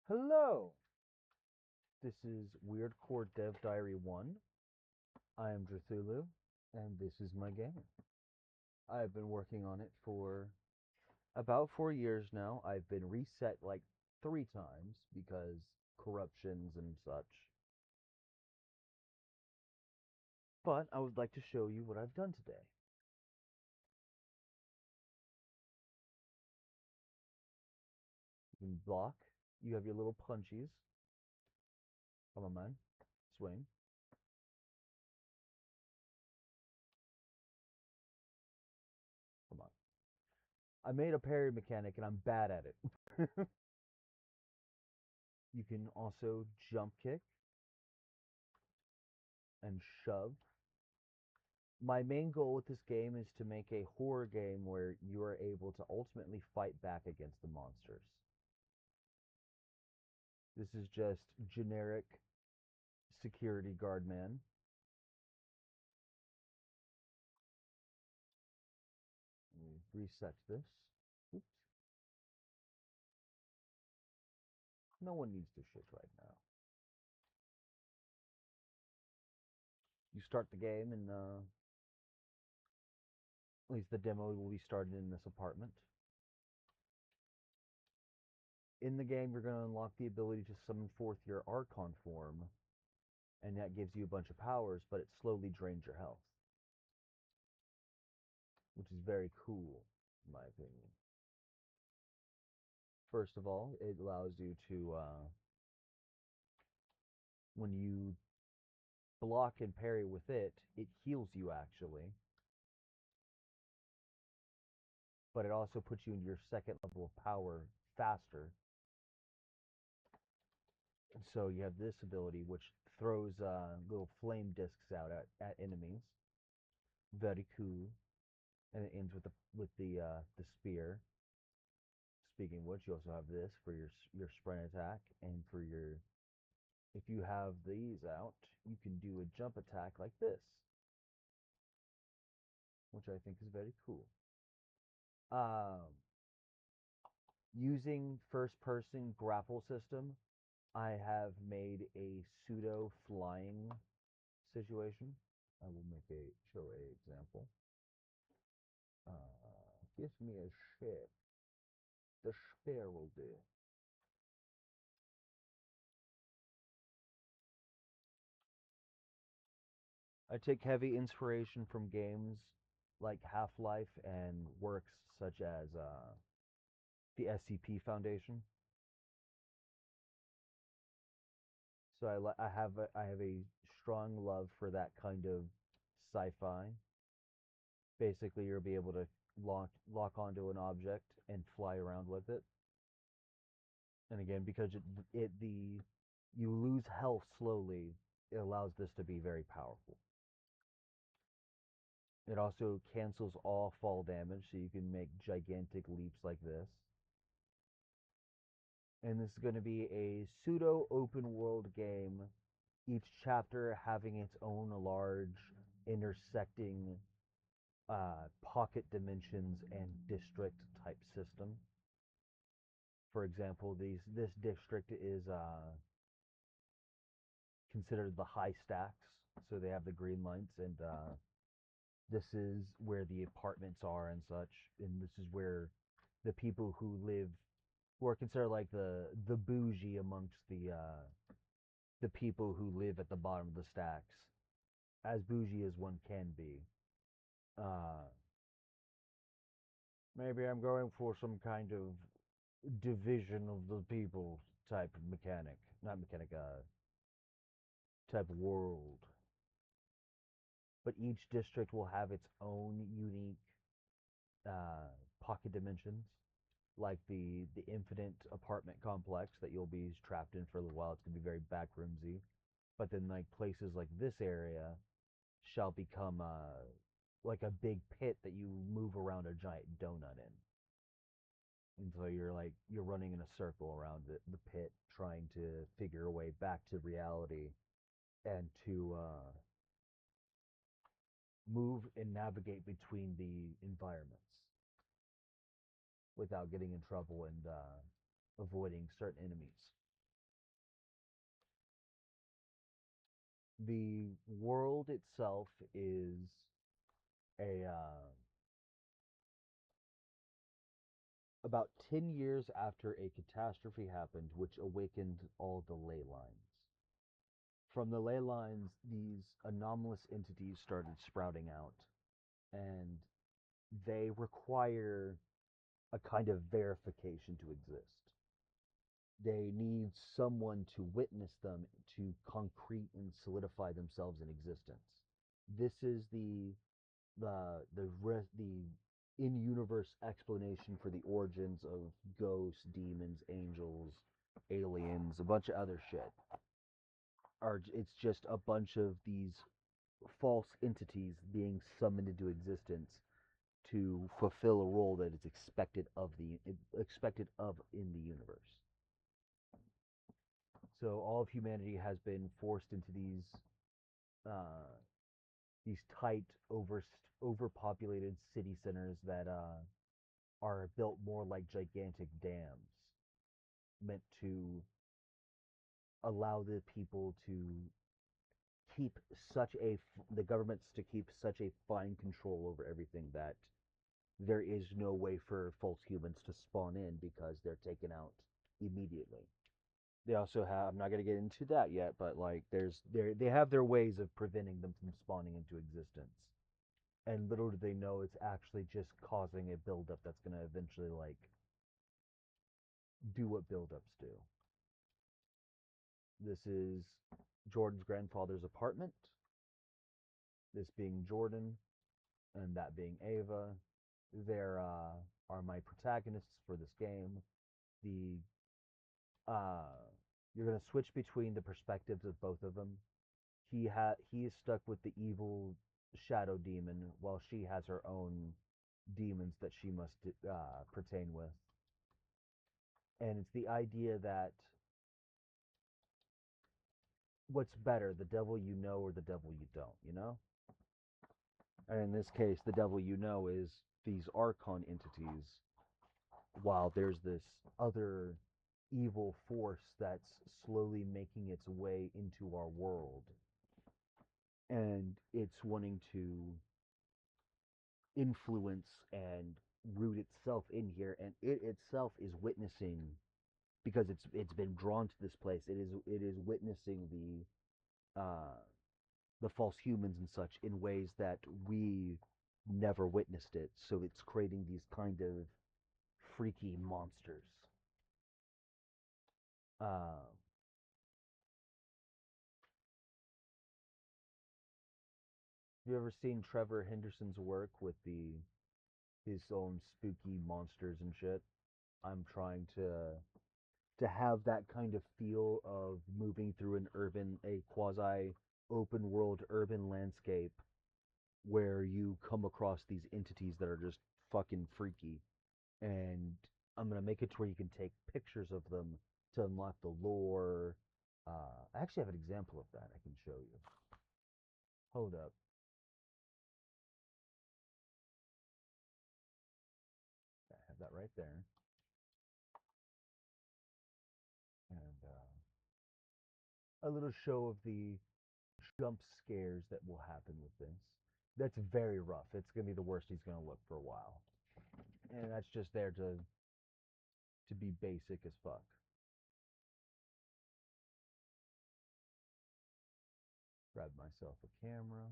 Hello! This is Weirdcore DevDiary1. I am Drathulu, and this is my game. I've been working on it for about 4 years now. I've been reset like 3 times because corruptions and such. But I would like to show you what I've done today. You can block. You have your little punchies. Come on, man. Swing. Come on. I made a parry mechanic and I'm bad at it. You can also jump kick and shove. My main goal with this game is to make a horror game where you are able to ultimately fight back against the monsters. This is just generic security guard man. Let me reset this. Oops. No one needs to shit right now. You start the game and at least the demo will be started in this apartment. In the game, you're going to unlock the ability to summon forth your Archon form, and that gives you a bunch of powers, but it slowly drains your health, which is very cool, in my opinion. First of all, it allows you to, when you block and parry with it, it heals you actually. But it also puts you into your second level of power faster. And so you have this ability, which throws little flame discs out at enemies. Very cool. And it ends with the spear. Speaking of which, you also have this for your sprint attack, and for your, if you have these out, you can do a jump attack like this, which I think is very cool. Using first-person grapple system, I have made a pseudo flying situation. I will make a show a example. Give me a ship. The spear will do. I take heavy inspiration from games like Half-Life and works such as the SCP Foundation. So I have a strong love for that kind of sci-fi. Basically, you'll be able to lock onto an object and fly around with it. And again, because you lose health slowly, it allows this to be very powerful. It also cancels all fall damage, so you can make gigantic leaps like this. And this is going to be a pseudo open world game, each chapter having its own large intersecting pocket dimensions and district type system. For example, this district is considered the high stacks, so they have the green lights, and this is where the apartments are and such, and this is where the people who are considered like the bougie amongst the people who live at the bottom of the stacks, as bougie as one can be. Uh, Maybe I'm going for some kind of division of the people type mechanic, not mechanic, type world. But each district will have its own unique pocket dimensions, like the infinite apartment complex that you'll be trapped in for a little while. It's gonna be very backroomsy. But then like places like this area shall become like a big pit that you move around a giant donut in. And so you're running in a circle around the pit, trying to figure a way back to reality and to move and navigate between the environments without getting in trouble and avoiding certain enemies. The world itself is a about 10 years after a catastrophe happened, which awakened all the ley lines. From the ley lines, these anomalous entities started sprouting out, and they require a kind of verification to exist. They need someone to witness them to concrete and solidify themselves in existence. This is the in-universe explanation for the origins of ghosts, demons, angels, aliens, a bunch of other shit. It's just a bunch of these false entities being summoned into existence to fulfill a role that is expected of in the universe. So all of humanity has been forced into these tight, overpopulated city centers that are built more like gigantic dams, meant to allow the people to keep the governments to keep such a fine control over everything that there is no way for false humans to spawn in because they're taken out immediately. They also have, I'm not going to get into that yet, but like they have their ways of preventing them from spawning into existence. And little do they know it's actually just causing a buildup that's going to eventually like do what buildups do. This is Jordan's grandfather's apartment. This being Jordan, and that being Ava. There are my protagonists for this game. The You're gonna switch between the perspectives of both of them. He is stuck with the evil shadow demon, while she has her own demons that she must pertain with. And it's the idea that what's better, the devil you know or the devil you don't, you know? And in this case, the devil you know is these Archon entities, while there's this other evil force that's slowly making its way into our world. And it's wanting to influence and root itself in here, and it itself is witnessing, because it's been drawn to this place. It is witnessing the false humans and such in ways that we never witnessed it. So it's creating these kind of freaky monsters. Uh, have you ever seen Trevor Henderson's work with his own spooky monsters and shit? I'm trying to have that kind of feel of moving through a quasi open world urban landscape where you come across these entities that are just fucking freaky. And I'm gonna make it to where you can take pictures of them to unlock the lore. I actually have an example of that I can show you. Hold up. I have that right there. And a little show of the jump scares that will happen with this. That's very rough. It's gonna be the worst he's gonna look for a while. And that's just there to be basic as fuck. Grab myself a camera.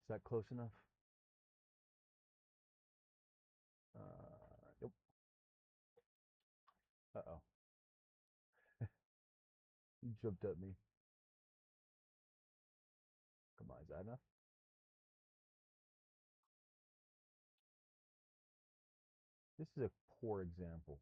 Is that close enough? Nope. Uh-oh. You jumped at me. Come on, is that enough? This is a poor example.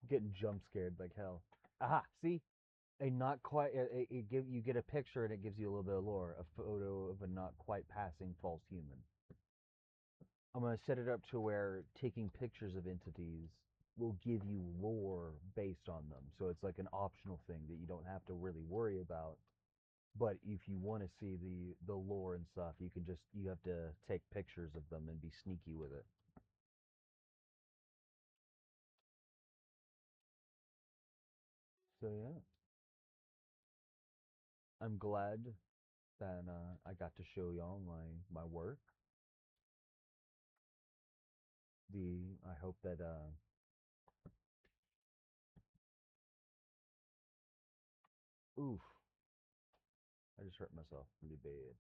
Getting jump scared like hell. Aha, see? A not quite you get a picture and it gives you a little bit of lore, a photo of a not quite passing false human. I'm going to set it up to where taking pictures of entities will give you lore based on them. So it's like an optional thing that you don't have to really worry about. But if you want to see the lore and stuff, you have to take pictures of them and be sneaky with it. So yeah, I'm glad that I got to show y'all my work. I hope that oof, I just hurt myself really bad.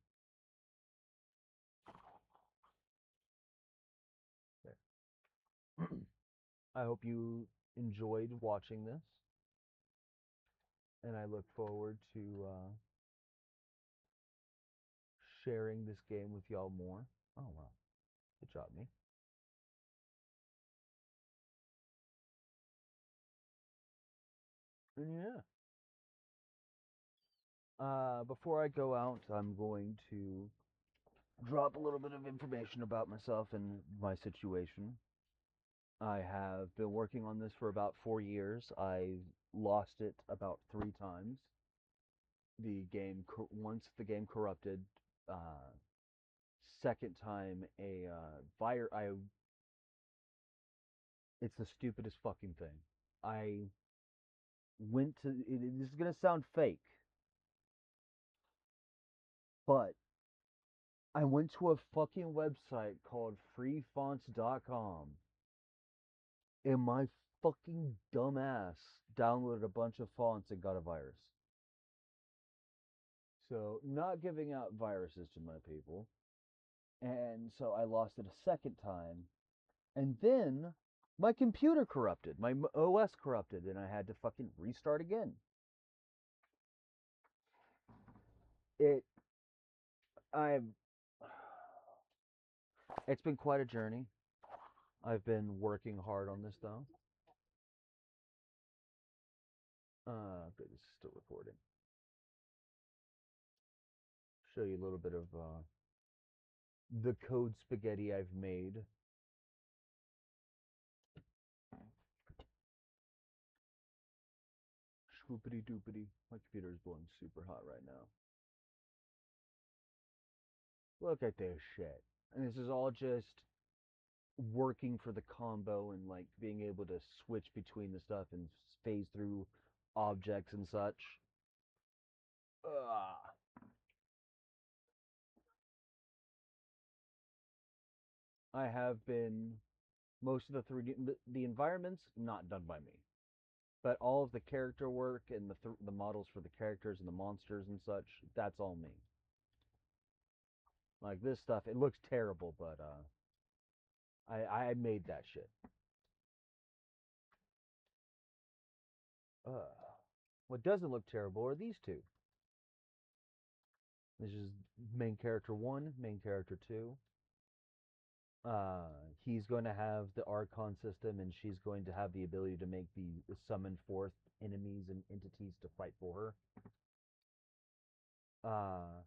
There. I hope you enjoyed watching this, and I look forward to sharing this game with y'all more. Oh wow, good job, me. And yeah. Before I go out, I'm going to drop a little bit of information about myself and my situation. I have been working on this for about 4 years. I lost it about 3 times. Once the game corrupted. Second time, a fire. It's the stupidest fucking thing. I went to. This is gonna sound fake, but I went to a fucking website called freefonts.com and my fucking dumbass downloaded a bunch of fonts and got a virus. So, not giving out viruses to my people. And so I lost it a second time. And then my computer corrupted. My OS corrupted and I had to fucking restart again. It I've It's been quite a journey. I've been working hard on this though. But it's still recording. Show you a little bit of the code spaghetti I've made. Swoopity doopity. My computer is blowing super hot right now. Look at this shit. And this is all just working for the combo and like being able to switch between the stuff and phase through objects and such. Ugh. I have been most of the 3D the environments not done by me, but all of the character work and the models for the characters and the monsters and such, that's all me. Like this stuff, it looks terrible, but I made that shit. What doesn't look terrible are these two. This is main character 1, main character 2. Uh, he's going to have the Archon system, and she's going to have the ability to make the summon forth enemies and entities to fight for her.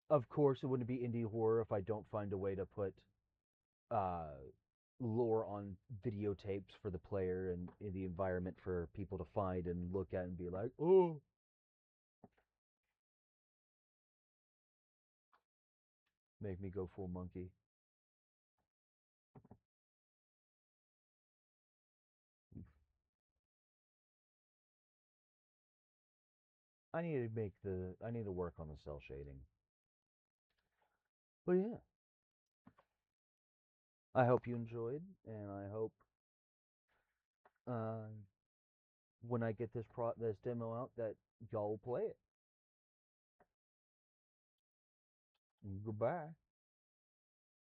Of course, it wouldn't be indie horror if I don't find a way to put uh, lore on videotapes for the player and in the environment for people to find and look at and be like, oh. Make me go full monkey. I need to work on the cell shading. But yeah. I hope you enjoyed, and I hope uh, when I get this demo out that y'all will play it. Goodbye.